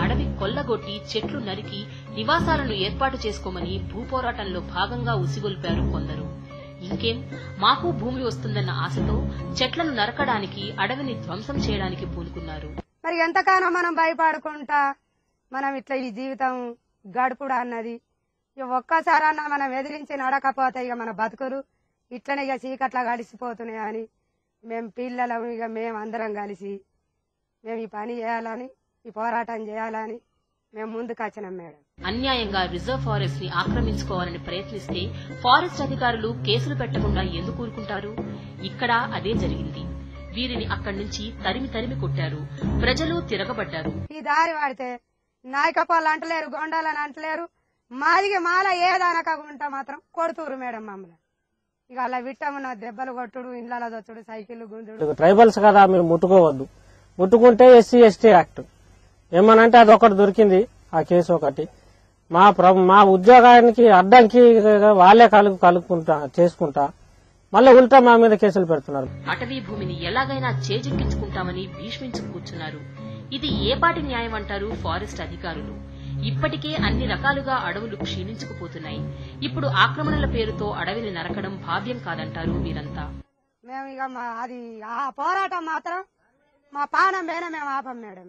అడవి కొల్లగొట్టి చెట్లు నరికి నివాసాలను ఏర్పాటు చేసుకోమని భూపోరాటంలో భాగంగా ఉసిగొల్పారు కొందరు. ఇంకేం, మాకు భూమి వస్తుందన్న ఆశతో చెట్లను నరకడానికి, అడవిని ధ్వంసం చేయడానికి పూనుకున్నారు. మరి ఎంతకాలం మనం భయపడుకుంటా మనం ఇట్లా ఈ జీవితం గడుపుడు అన్నది ఒక్కసారన్నా మనం ఎదిరించి నడకపోతే ఇక మన బతుకులు ఇట్లనే ఇక చీకట్లా గడిచిపోతున్నాయి అని మేము పిల్లలం ఇక మేము అందరం కలిసి మేము ఈ పని చేయాలని, ఈ పోరాటం చేయాలని మేము ముందుకు వచ్చినాం మేడం. అన్యాయంగా రిజర్వ్ ఫారెస్ట్ ని ఆక్రమించుకోవాలని ప్రయత్నిస్తే ఫారెస్ట్ అధికారులు కేసులు పెట్టకుండా ఎందుకు ఊరుకుంటారు? ఇక్కడ అదే జరిగింది. వీరిని అక్కడి నుంచి తరిమి తరిమి కొట్టారు. ప్రజలు తిరగబడ్డారు. ఈ దారి వాడితే నాయకపోళ్ళు అంటలేరు, గొండాలని అంటలేరు, మాదిగా మాల ఏదనకుండా మాత్రం కొడుతురు మేడం మమ్మల్ని. ఇక అలా విట్టమున్న దెబ్బలు కొట్టుడు, ఇండ్ల దొచ్చుడు, సైకిల్ గుంజుడు. ట్రైబల్స్ కదా మీరు ముట్టుకోవద్దు, ముట్టుకుంటే ఎస్సీ ఎస్టీ యాక్ట్ ఏమనంటే అది ఒకటి దొరికింది, ఆ కేసు ఒకటి. మా ఉద్యోగానికి అడ్డంకి వాళ్లే కలుపుకుంటా చేసుకుంటా మళ్ళీ ఉల్టా మా మీద కేసులు పెడుతున్నారు. అటవీ భూమిని ఎలాగైనా చేజిక్కించుకుంటామని భీష్మించి కూర్చున్నారు. ఇది ఏపాటి న్యాయం అంటారు ఫారెస్ట్ అధికారులు? ఇప్పటికే అన్ని రకాలుగా అడవులు క్షీణించుకుపోతున్నాయి. ఇప్పుడు ఆక్రమణల పేరుతో అడవిని నరకడం భావ్యం కాదంటారు వీరంతా. మేము ఇక అది ఆ పోరాటం మాత్రం మా పానం మీద మేము ఆపం మేడం.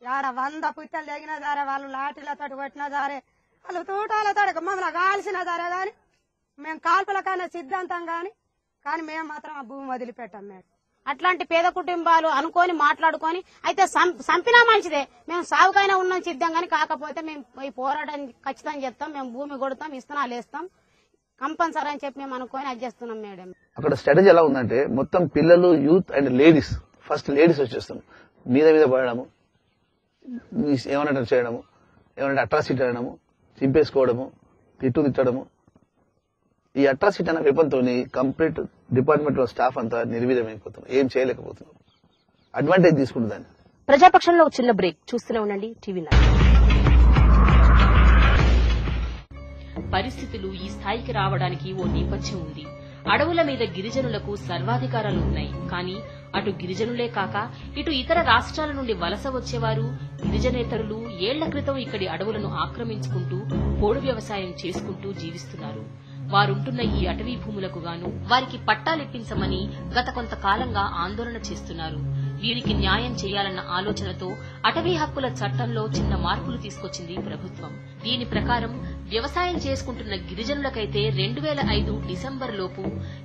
ఆడ 100 పుట్టలు తెగినా సరే, వాళ్ళు లాఠీలతో కొట్టినా సరే, వాళ్ళు తూటాలతో మమ్మల్ని కాల్సినా సరే గాని మేము కాల్పుల కన్నా సిద్ధాంతం కానీ మేము మాత్రం ఆ భూమి వదిలిపెట్టాం మేడం. అట్లాంటి పేద కుటుంబాలు అనుకొని మాట్లాడుకొని అయితే సంపినా మంచిదే, మేము సాగుకైనా ఉన్నాం సిద్ధం గానీ, కాకపోతే మేము ఈ పోరాటం ఖచ్చితంగా చేస్తాం, మేము భూమి కొడతాం, ఇస్తనాలు వేస్తాం కంపల్సరీ అని చెప్పి మేము అనుకొని అది చేస్తున్నాం మేడం. అక్కడ స్ట్రాటజీ ఎలా ఉందంటే మొత్తం పిల్లలు, youth and ladies, first ladies వచ్చేస్తాం, మీద పడడము, ఏమన్నా చేయడము, ఏమన్నా అట్రాసిటీ అనడము, చింపేసుకోవడము, తిట్టడము. ఈ అట్రాసిటీ అనే వెపన్తో కంప్లీట్ డిపార్ట్మెంట్ లో స్టాఫ్ అంతా నిర్వీర్యమైపోతున్నాం, ఏం చేయలేకపోతున్నాం. అడ్వాంటేజ్ తీసుకుంటుంది దాన్ని. ప్రజాపక్షంలో చిన్న బ్రేక్, చూస్తూనే ఉండండి టీవీ9. పరిస్థితులు ఈ స్థాయికి రావడానికి ఓ నేపథ్యం ఉంది. అడవుల మీద గిరిజనులకు సర్వాధికారాలు ఉన్నాయి. కానీ అటు గిరిజనులే కాక ఇటు ఇతర రాష్ట్రాల నుండి వలస వచ్చేవారు, గిరిజనేతరులు ఏళ్ల క్రితం ఇక్కడి అడవులను ఆక్రమించుకుంటూ పోడు వ్యవసాయం చేసుకుంటూ జీవిస్తున్నారు. వారుంటున్న ఈ అటవీ భూములకు గాను వారికి పట్టాలిప్పించమని గత కొంతకాలంగా ఆందోళన చేస్తున్నారు. వీరికి న్యాయం చేయాలన్న ఆలోచనతో అటవీ హక్కుల చట్టంలో చిన్న మార్పులు తీసుకొచ్చింది ప్రభుత్వం. దీని ప్రకారం వ్యవసాయం చేసుకుంటున్న గిరిజనులకైతే 2005 డిసెంబర్ లోపు,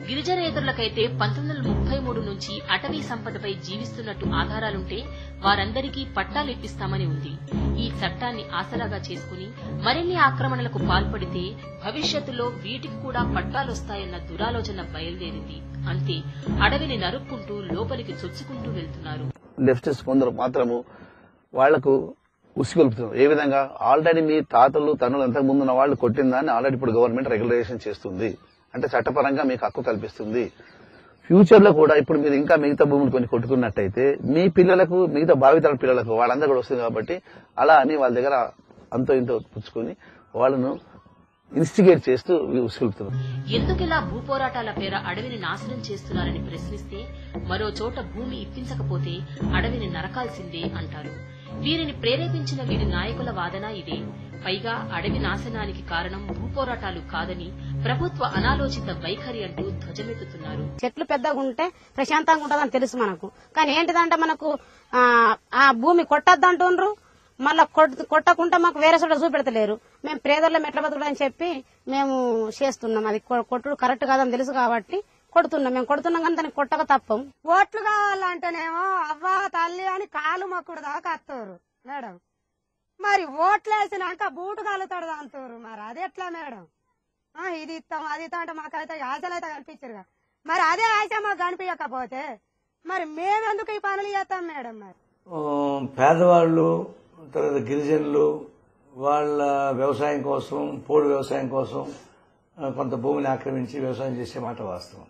గిరిజనేతరులకైతే 1933 నుంచి అటవీ సంపదపై జీవిస్తున్నట్టు ఆధారాలుంటే వారందరికీ పట్టాలిప్పిస్తామని ఉంది. ఈ చట్టాన్ని ఆసరాగా చేసుకుని మరిన్ని ఆక్రమణలకు పాల్పడితే భవిష్యత్తులో వీటికి కూడా పట్టాలొస్తాయన్న దురాలోచన బయలుదేరింది. అంతే, అడవిని నరుక్కుంటూ లోపలికి చొచ్చుకుంటూ వెళ్తున్నారు. లెఫ్టిస్ట్ కొందరు మాత్రము వాళ్లకు ఉసిగొలుపుతున్నారు. ఏ విధంగా? ఆల్రెడీ మీ తాతలు తనులు అంతకు ముందున్న వాళ్ళు కొట్టిందాన్ని ఆల్రెడీ ఇప్పుడు గవర్నమెంట్ రెగ్యులేషన్ చేస్తుంది, అంటే చట్టపరంగా మీకు హక్కు కల్పిస్తుంది. ఫ్యూచర్ లో కూడా ఇప్పుడు మీరు ఇంకా మిగతా భూములు కొన్ని కొట్టుకున్నట్టయితే మీ పిల్లలకు, మిగతా భావితరాల పిల్లలకు వాళ్ళందరూ కూడా వస్తుంది. కాబట్టి అలా అని వాళ్ళ దగ్గర అంతో ఇంతో పుచ్చుకొని వాళ్ళను ఇన్స్టిగేట్ చేస్తూ ఉసుగులుపుతున్నారు. ఎందుకిలా భూపోరాటాల పేర అడవిని నాశనం చేస్తున్నారని ప్రశ్నిస్తే మరో చోట భూమి ఇప్పించకపోతే అడవిని నరకాల్సిందే అంటారు. వీరిని ప్రేరేపించిన వీరి నాయకుల వాదన ఇదే. పైగా అడవి నాశనానికి కారణం భూపోరాటాలు కాదని ప్రభుత్వ అనాలోచిత వైఖరి అంటూ ధ్వజమెత్తుతున్నారు. చెట్లు పెద్దగా ఉంటే ప్రశాంతంగా ఉంటుందని తెలుసు మనకు, కానీ ఏంటిదంటే మనకు ఆ భూమి కొట్టద్దంటుండ్రు, మళ్ళా కొట్టకుండా మాకు వేరే చోట చూపెడతలేరు. మేము పేదోళ్ళం ఎట్లా బతుకులని చెప్పి మేము చేస్తున్నాం. అది కొట్టుడు కరెక్ట్ కాదని తెలుసు కాబట్టి కొడుతున్నాం. మేము కొడుతున్నాం కానీ దానికి కొట్టక తప్పం. ఓట్లు కావాలంటేనేమో అవ్వ తల్లి అని కాలు మొక్కుడు దాకా వస్తారు మేడం. మరి ఓట్లు వేసినాక బూటు కలుతాడు అంటారు. మరి అది ఎట్లా మేడం? ఇది ఇస్తాం అది ఇస్తాం అంటే మాకైతే ఆశలు అయితే కనిపించరుగా. మరి అదే ఆశ మాకు కనిపించకపోతే మరి మేమెందుకు ఈ పనులు చేస్తాం మేడం? మరి పేదవాళ్ళు, తర్వాత గిరిజనులు వాళ్ళ వ్యవసాయం కోసం, పోడు వ్యవసాయం కోసం కొంత భూమిని ఆక్రమించి వ్యవసాయం చేసే మాట వాస్తవం.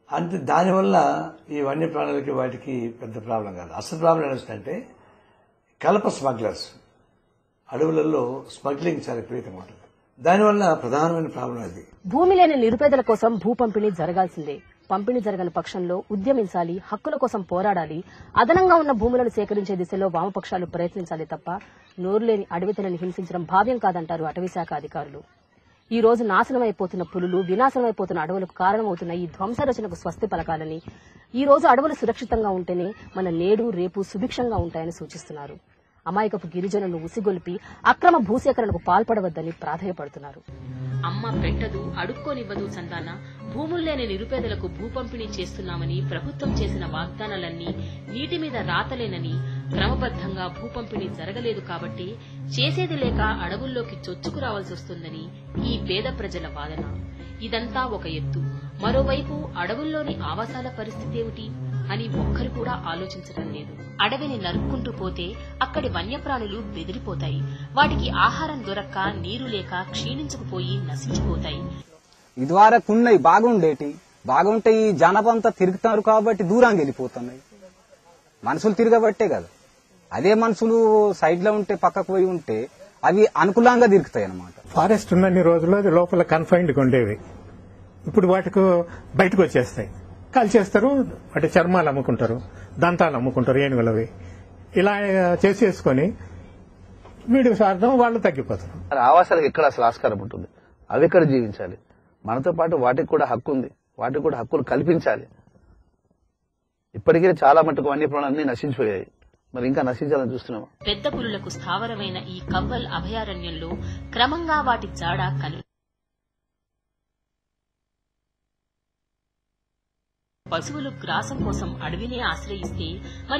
అంటే దానివల్ల ఈ వన్యప్రాణులకి వాటికి పెద్ద ప్రాబ్లం కాదు. అసలు ప్రాబ్లం ఏమొస్తుందంటే కలప స్మగ్లర్స్, అడవులలో స్మగ్లింగ్ చాలా విపరీతంగా ఉంటుంది. దానివల్ల ప్రధానమైన ప్రాబ్లం అది. భూమి లేని నిరుపేదల కోసం భూ పంపిణీ జరగాల్సిందే. పంపిణీ జరగని పక్షంలో ఉద్యమించాలి, హక్కుల కోసం పోరాడాలి, అదనంగా ఉన్న భూములను సేకరించే దిశలో వామపక్షాలు ప్రయత్నించాలి తప్ప నోరులేని అడవితలని హింసించడం భావ్యం కాదంటారు అటవీశాఖ అధికారులు. ఈ రోజు నాశనమైపోతున్న పులులు, వినాశనమైపోతున్న అడవులకు కారణమవుతున్న ఈ ధ్వంసరచనకు స్వస్తి పలకాలని, ఈ రోజు అడవులు సురక్షితంగా ఉంటేనే మన నేడు రేపు సుభిక్షంగా ఉంటాయని సూచిస్తున్నారు. అమాయకపు గిరిజనులను ఉసిగొలిపి అక్రమ భూసేకరణకు పాల్పడవద్దని ప్రాధేయపడుతున్నారు. అమ్మ పెట్టదు, అడుక్కోనివ్వదు చందాన భూముల్లేని నిరుపేదలకు భూ పంపిణీ చేస్తున్నామని ప్రభుత్వం చేసిన వాగ్దానాలన్నీ నీటి మీద రాతలేనని, క్రమబద్దంగా భూ పంపిణీ జరగలేదు కాబట్టి చేసేది లేక అడవుల్లోకి చొచ్చుకురావాల్సి వస్తుందని ఈ పేద ప్రజల వాదన. ఇదంతా ఒక ఎత్తు. మరోవైపు అడవుల్లోని ఆవాసాల పరిస్థితి ఏమిటి అని ఒక్కరు కూడా ఆలోచించడం లేదు. అడవిని నరుక్కుంటూ పోతే అక్కడి వన్యప్రాణులు బెదిరిపోతాయి. వాటికి ఆహారం దొరక్క, నీరు లేక క్షీణించుకుపోయి నశించిపోతాయి. ఇదివరకున్నాయి బాగుంటే ఈ జనపంతా తిరుగుతారు కాబట్టి దూరంగా వెళ్ళిపోతున్నాయి. మనుషులు తిరగబట్టే కదా. అదే మనుషులు సైడ్ లో ఉంటే, పక్కకు పోయి ఉంటే అవి అనుకూలంగా తిరుగుతాయి అన్నమాట. ఫారెస్ట్ ఉన్నన్ని రోజులు అది లోపల కన్ఫైన్డ్ గా ఉండేవి. ఇప్పుడు వాటికి బయటకు వచ్చేస్తాయి, కాల్చేస్తారు, వాటి చర్మాలు అమ్ముకుంటారు, దంతాలు అమ్ముకుంటారు, ఏనుగులవి. ఇలా చేసేసుకుని వీడి స్వార్థం వాళ్ళు తగ్గిపోతారు. ఆవాసాలకు ఎక్కడ అసలు ఆస్కారం ఉంటుంది? అవి ఎక్కడ జీవించాలి? మనతో పాటు వాటికి కూడా హక్కు ఉంది, వాటికి కూడా హక్కులు కల్పించాలి. ఇప్పటికే చాలా మటుకు వన్యప్రాణాలన్నీ నశించిపోయాయి, మరి ఇంకా నశించాలని చూస్తున్నాము. పెద్ద పులులకు స్థావరమైన ఈ కవ్వల్ అభయారణ్యంలో క్రమంగా వాటి జాడ పశువులు గ్రాసం కోసం అడవినే ఆశ్రయిస్తే మరి